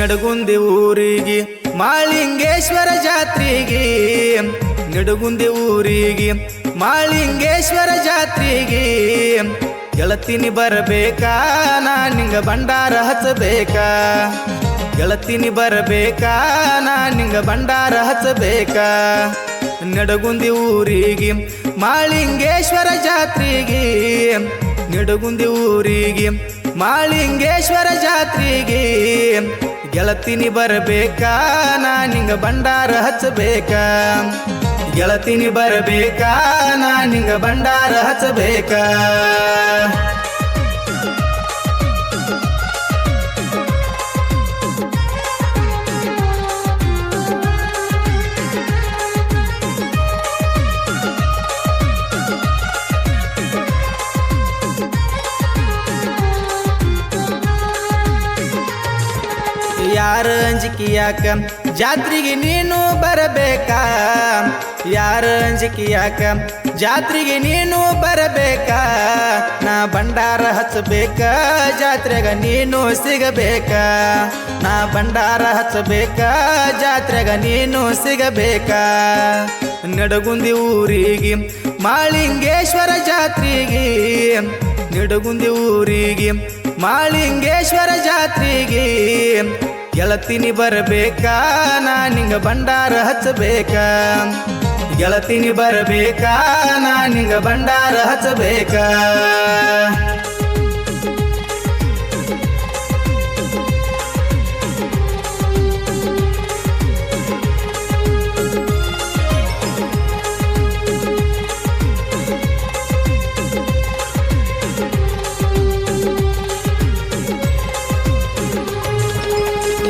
ನಡಗುಂದಿ ಊರಿಗೆ ಮಾಳಿಂಗೇಶ್ವರ ಜಾತ್ರೆಗೆ ನಡಗುಂದಿ ಊರಿಗೆ ಮಾಳಿಂಗೇಶ್ವರ ಜಾತ್ರೆಗೆ ಗೆಳತಿನಿ ಬರಬೇಕಾ ನಾ ನಿಂಗ ಭಂಡಾರ ಹಚ್ಚಬೇಕಾ ಗೆಳತಿನಿ ಬರಬೇಕಾ ನಾ ನಿಂಗ ಭಂಡಾರ ಹಚ್ಚಬೇಕಾ ನಡಗುಂದಿ ಊರಿಗೆ ಮಾಳಿಂಗೇಶ್ವರ ಜಾತ್ರೆಗೆ ನಡಗುಂದಿ ಊರಿಗೆ ಮಾಳಿಂಗೇಶ್ವರ ಜಾತ್ರೆಗೆ ಗೆಳತಿನಿ ಬರಬೇಕಾ ನಾ ನಿಂಗ ಭಂಡಾರ ಹಚ್ಚಬೇಕಾ ಗೆಳತಿನಿ ಬರಬೇಕಾ ನಾ ನಿಂಗ ಭಂಡಾರ ಹಚ್ಚಬೇಕಾ ಯಾರ ಅಂಜಿಕೆ ಯಾಕ ಜಾತ್ರೆಗೆ ನೀನು ಬರಬೇಕಾ ಯಾರ ಅಂಜಿಕೆ ಯಾಕ ಜಾತ್ರೆಗೆ ನೀನು ಬರಬೇಕಾ ನಾ ಭಂಡಾರ ಹಚ್ಚಬೇಕಾ ಜಾತ್ರೆಗ ನೀನು ಸಿಗಬೇಕಾ ನಾ ಭಂಡಾರ ಹಚ್ಚಬೇಕಾ ಜಾತ್ರೆಗ ನೀನು ಸಿಗಬೇಕಾ ನಡಗುಂದಿ ಊರಿಗೆ ಮಾಳಿಂಗೇಶ್ವರ ಜಾತ್ರೆಗೆ ನಡಗುಂದಿ ಊರಿಗೆ ಮಾಳಿಂಗೇಶ್ವರ ಜಾತ್ರೆಗೆ ಗೆಳತಿನಿ ಬರಬೇಕಾ ನಾ ನಿಂಗ ಭಂಡಾರ ಹಚ್ಚಬೇಕಾ ಗೆಳತಿನಿ ಬರಬೇಕಾ ನಾ ನಿಂಗ ಭಂಡಾರ ಹಚ್ಚಬೇಕಾ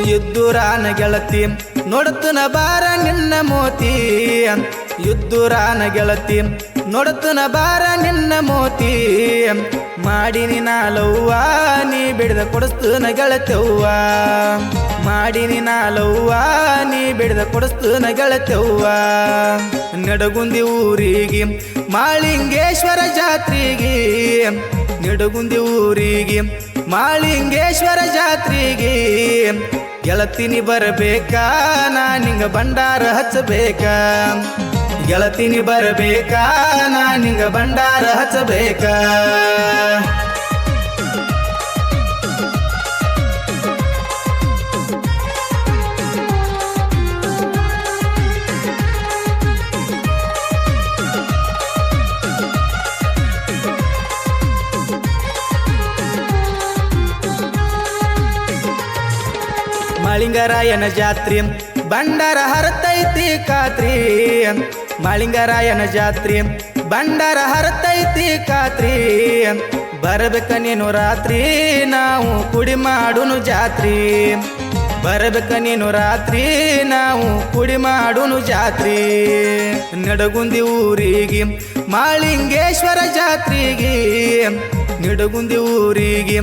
ಯುದ್ಧರಾನ ಗೆಳತಿ ನೋಡುತ್ತನ ಬಾರ ನಿನ್ನ ಮೋತಿ ಯುದ್ಧರಾನ ಗೆಳತಿ ನೋಡುತ್ತನ ಬಾರ ನಿನ್ನ ಮೋತಿ ಮಾಡಿನಿ ನಾಲವ್ವ ನೀ ಬಿಡದ ಕೊಡಿಸ್ತನ ಗೆಳತವ್ವ ಮಾಡಿನಿ ನಾಲವ್ವ ನೀ ಬಿಡದ ಕೊಡಿಸ್ತನ ಗೆಳತವ್ವ ನಡಗುಂದಿ ಊರಿಗೆ ಮಾಳಿಂಗೇಶ್ವರ ಜಾತ್ರೆಗೆ ನಡಗುಂದಿ ಊರಿಗೆ ಮಾಳಿಂಗೇಶ್ವರ ಜಾತ್ರೆಗೆ ಗೆಳತಿನಿ ಬರಬೇಕಾ ನಾ ನಿಂಗ ಭಂಡಾರ ಹಚ್ಚಬೇಕಾ ಗೆಳತಿನಿ ಬರಬೇಕಾ ನಾ ನಿಂಗ ಭಂಡಾರ ಹಚ್ಚಬೇಕಾ ಮಾಳಿಂಗರಾಯನ ಜಾತ್ರೆ ಭಂಡಾರ ಹರತೈತಿ ಖಾತ್ರಿ ಮಾಳಿಂಗರಾಯನ ಜಾತ್ರೆ ಭಂಡಾರ ಹರತೈತಿ ಖಾತ್ರಿ ಬರಬೇಕ ನೀನು ರಾತ್ರಿ ನಾವು ಕುಡಿ ಮಾಡುನು ಜಾತ್ರಿ ಬರಬೇಕ ನೀನು ರಾತ್ರಿ ನಾವು ಕುಡಿ ಮಾಡುನು ಜಾತ್ರಿ ನಡಗುಂದಿ ಊರಿಗೆ ಮಾಳಿಂಗೇಶ್ವರ ಜಾತ್ರೆಗೆ ನಡಗುಂದಿ ಊರಿಗೆ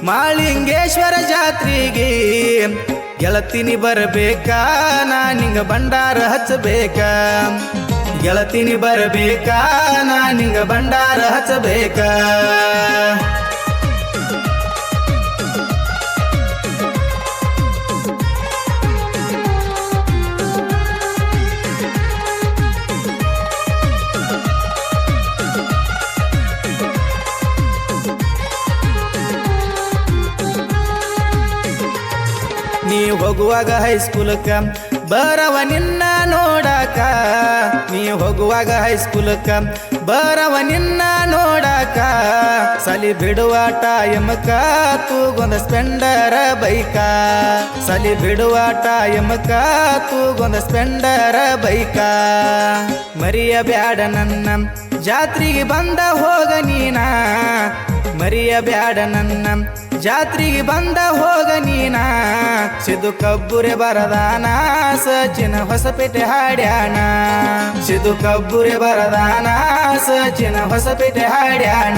ಮಾಳಿಂಗೇಶ್ವರ ಜಾತ್ರೆಗೆ ಗೆಳತಿನಿ ಬರಬೇಕಾ ನಾ ನಿಂಗ ಭಂಡಾರ ಹಚ್ಚಬೇಕಾ ಗೆಳತಿನಿ ಬರಬೇಕಾ ನಾ ನಿಂಗ ಭಂಡಾರ ಹಚ್ಚಬೇಕಾ ನೀ ಹೋಗುವಾಗ ಹೈಸ್ಕೂಲಕ್ಕ ಬರವ ನಿನ್ನ ನೋಡಾಕ ನೀ ಹೋಗುವಾಗ ಹೈಸ್ಕೂಲಕ್ಕ ಬರವ ನಿನ್ನ ನೋಡಾಕ ಸಲಿ ಬಿಡುವ ಟೈಮಕ್ಕ ತೂಗೊಂದ ಸ್ಪೆಂಡರ ಬೈಕ ಸಲಿ ಬಿಡುವ ಟೈಮಕ್ಕ ತೂಗೊಂದ ಸ್ಪೆಂಡರ ಬೈಕ ಮರಿಯ ಬ್ಯಾಡ ನನ್ನ ಜಾತ್ರೆಗೆ ಬಂದ ಹೋಗ ನೀನ ಮರಿಯ ಬ್ಯಾಡ ನನ್ನ ಜಾತ್ರೆಗೆ ಬಂದ ಹೋಗ ನೀನ ಸಿದ್ದು ಕಬ್ಬುರೆ ಬರದಾನ ಸಚಿನ ಹೊಸಪೇಟೆ ಹಾಡ್ಯಾಣ ಸಿದ್ದು ಕಬ್ಬುರೆ ಬರದಾನ ಸಚಿನ ಹೊಸಪೇಟೆ ಹಾಡ್ಯಾಣ